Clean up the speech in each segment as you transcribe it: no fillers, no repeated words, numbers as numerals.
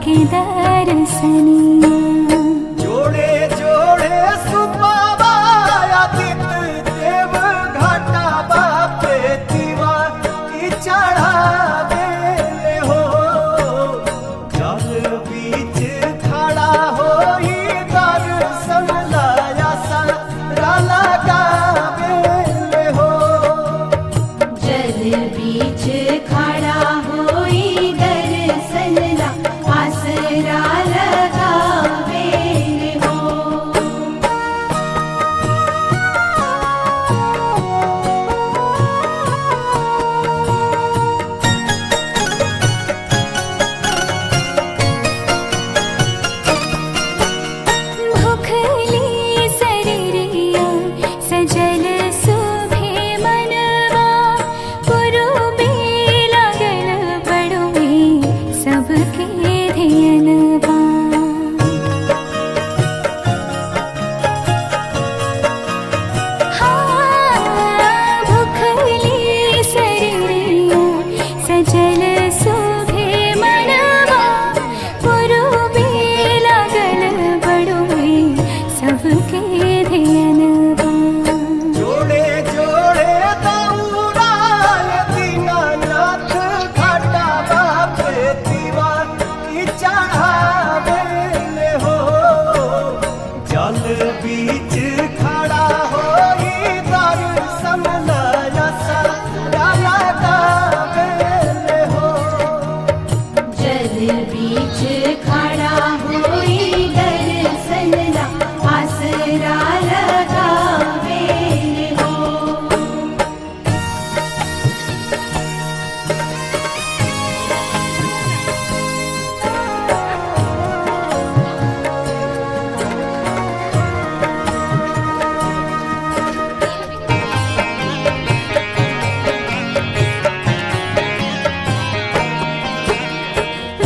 के दर्शनिया। जोड़े जोड़े सुबाबा आदित देव घाटा बापे दीवा की चढ़ावे हो। जल बीच खड़ा होई दर्शन लाया सारा लगावे हो। जल बीच खड़ा होई दर्शन ला आसरा लगावे हो। भूखली शरीरिया सजल सुभे मनवा। पुरुबे लागल बड़ुए सबके धियनवा। भूखली शरीरिया सजल सुभे मनवा। पुरुबे लागल बड़ुए सबके धियनवा। जोड़े जोड़े दौड़ाल दीनानाथ घाटा बापे दीवा की चढ़ावे हो। जल बीच खड़ा होई दर्शन लाया सारा लगावे हो। जल बीच खड़ा होई दर्शन ला आसरा लगावे हो।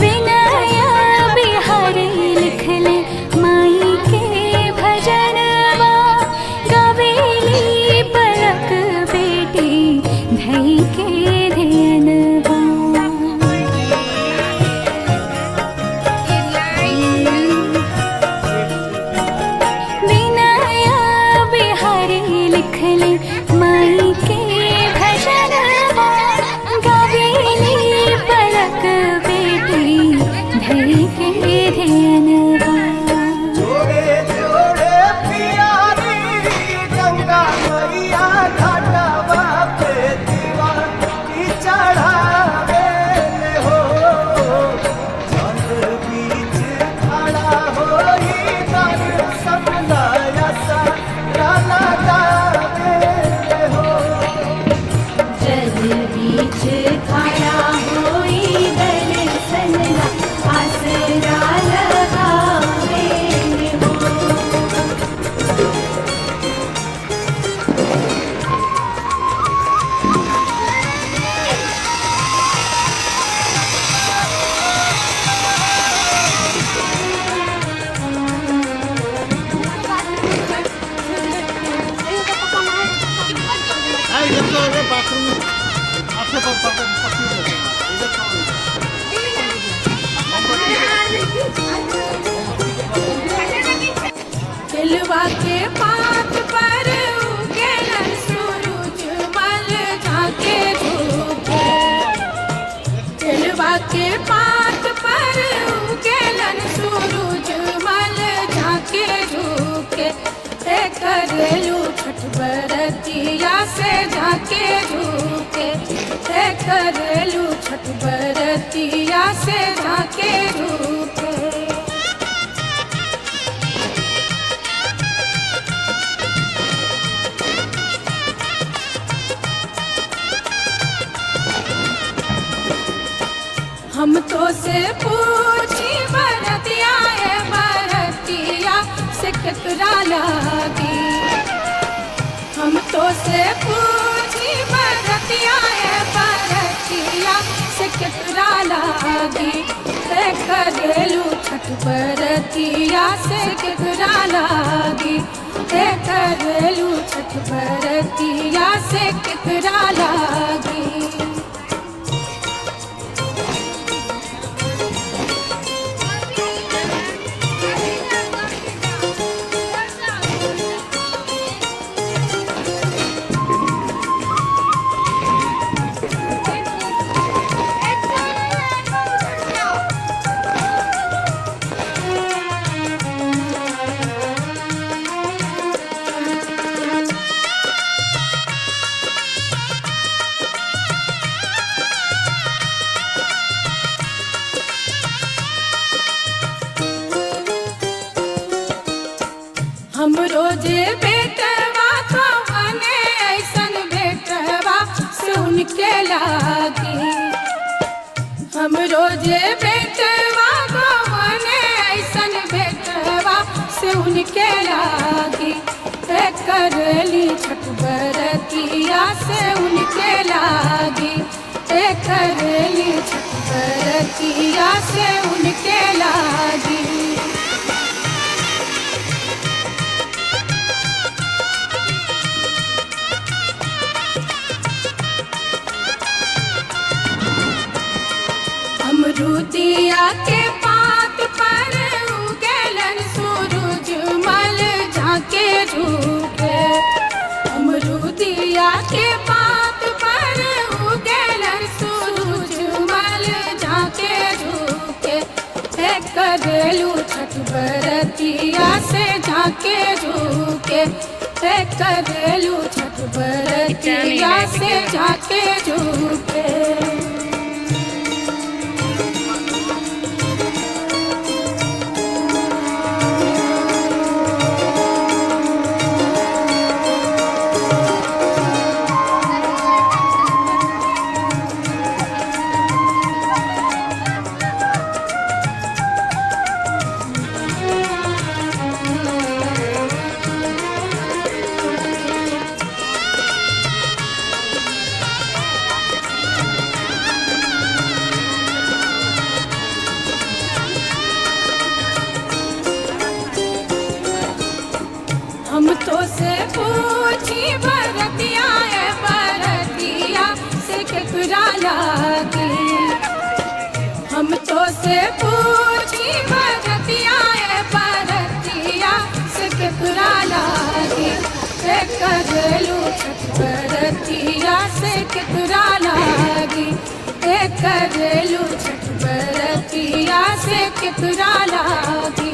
विनय बिहारी लिखले माई के भजनवा। गवेली पलक बेटी धई के धियनवा। विनय बिहारी लिखले माई के भजनवा। गवेली पलक बेटी धई के धियनवा। जोड़े जोड़े पियारी गंगा मैया घाटा बापे दीवा की चढ़ावे हो। जल बीच खड़ा होई दर्शन लाया सारा लगावे हो। जल बीच खड़ा होई दर्शन ला आसरा लगावे हो। दिलवा के पात पर उगेलन सूरज मल झाके झुके। दिलवा के पात पर उगेलन सूरज मल झाके झुके। करलू छठ बरतिया से झाके झुके। करलू छठ बरतिया से झाके झुके। हम तो से पूछी बरतिया है बरतिया से केकरा लागी। हम तो से पूछी बरतिया है बरतिया से केकरा लागी। करलू छठ बरतिया से केकरा लागी। करलू छठ बरतिया से केकरा लागी। रोजे बेटवा तो बने ऐसन बेटवा से उनके लागी हम रोजे बेटवा तो बने ऐसन बेटवा से उनके लागी करली छठ बरतिया से उनके लागी करली छठ बरतिया से उनके लागी अमरूदिया के पात पर उगलन सूरज मल झाके झूके अमरूदिया के पात पर उगलन सूरज मल झाके झूके करलू छठ बरतिया से झाके झूके करलू छठ बरतिया से झाके झूके हम तो से पूछी बरतिया बरतिया से केकरा लागे हम तो से पूछी बरतिया बरतिया से केकरा लागे करलू छठ बरतिया से केकरा लागे करलू छठ बरतिया से केकरा लागे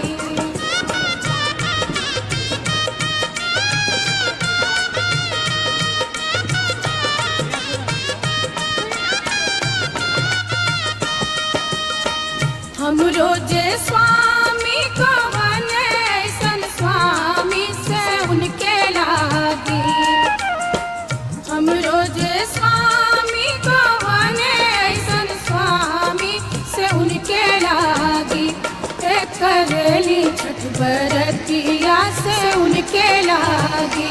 हम रोजे स्वामी को बने ऐसन स्वामी से उनके लागी हम रोजे स्वामी को बने ऐसन स्वामी से उनके लागी करली छठ बरतिया से उनके लागी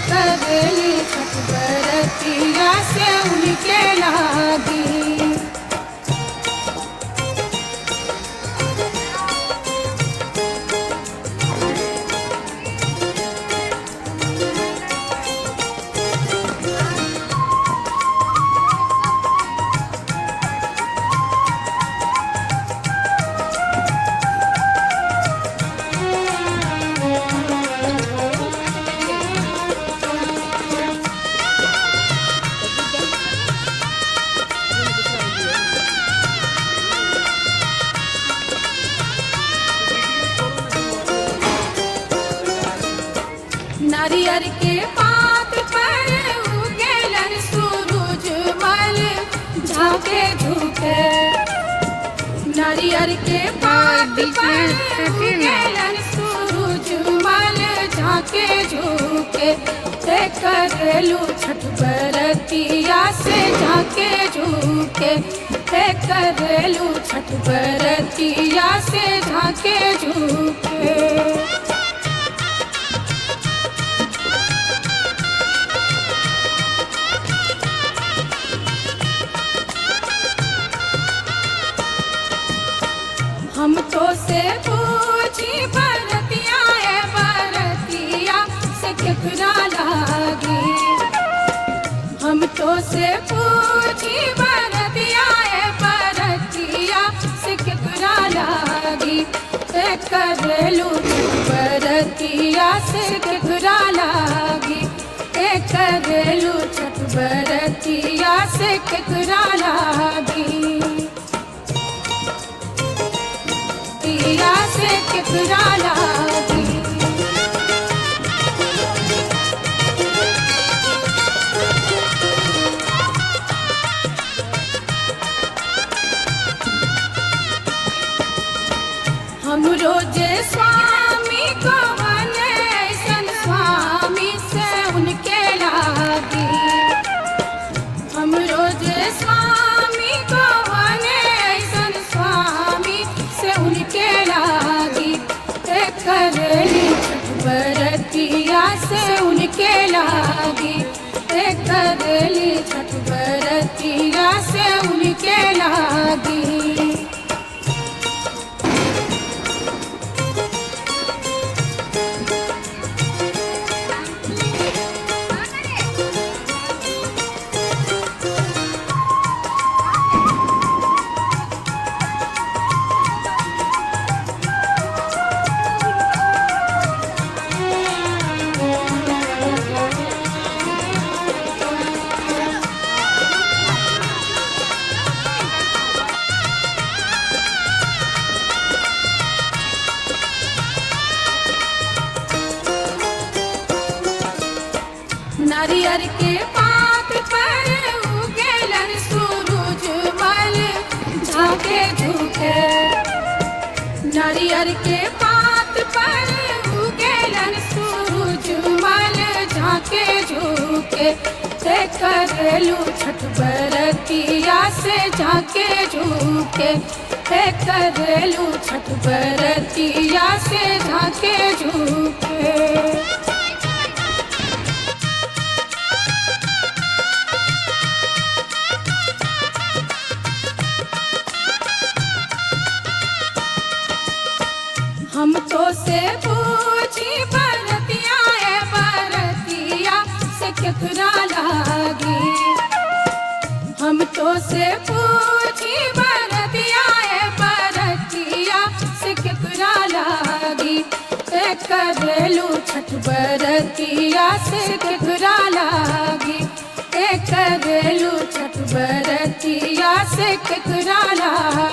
करली छठ बरतिया से उनके लागी नारियर के पात पर उगलन सूरज मल झाके झूके नारियर के पात पर उगलन सूरज मल झाके झूके करलू छठ बरतिया से झाके झूके करलू छठ बरतिया से झाके झूके हम तो से पूछी बरतिया बरतिया से केकरा लागे हम तो से पूछी बरतिया बरतिया से केकरा लागे करलू बरतिया से केकरा लागे करलू छठ बरतिया से केकरा लागे से केकरा लागे हम रोजे स्वामी को बने ऐसन नारियर के पात पर उगेलन सूरज मल झाके झुके नारियर के पात पर उगेलन सूरज मल झाके झुके ते करेलू छठ बरतिया से झाके झुके ते करेलू छठ बरतिया से झाके झुके हम तो से पूछी बरतिया है बरतिया से केकरा लागी हम तो से पूछी बरतिया है बरतिया से केकरा लागी ते करेलू छठ बरतिया से केकरा लागी ते करेलू छठ बरतिया से केकरा लागी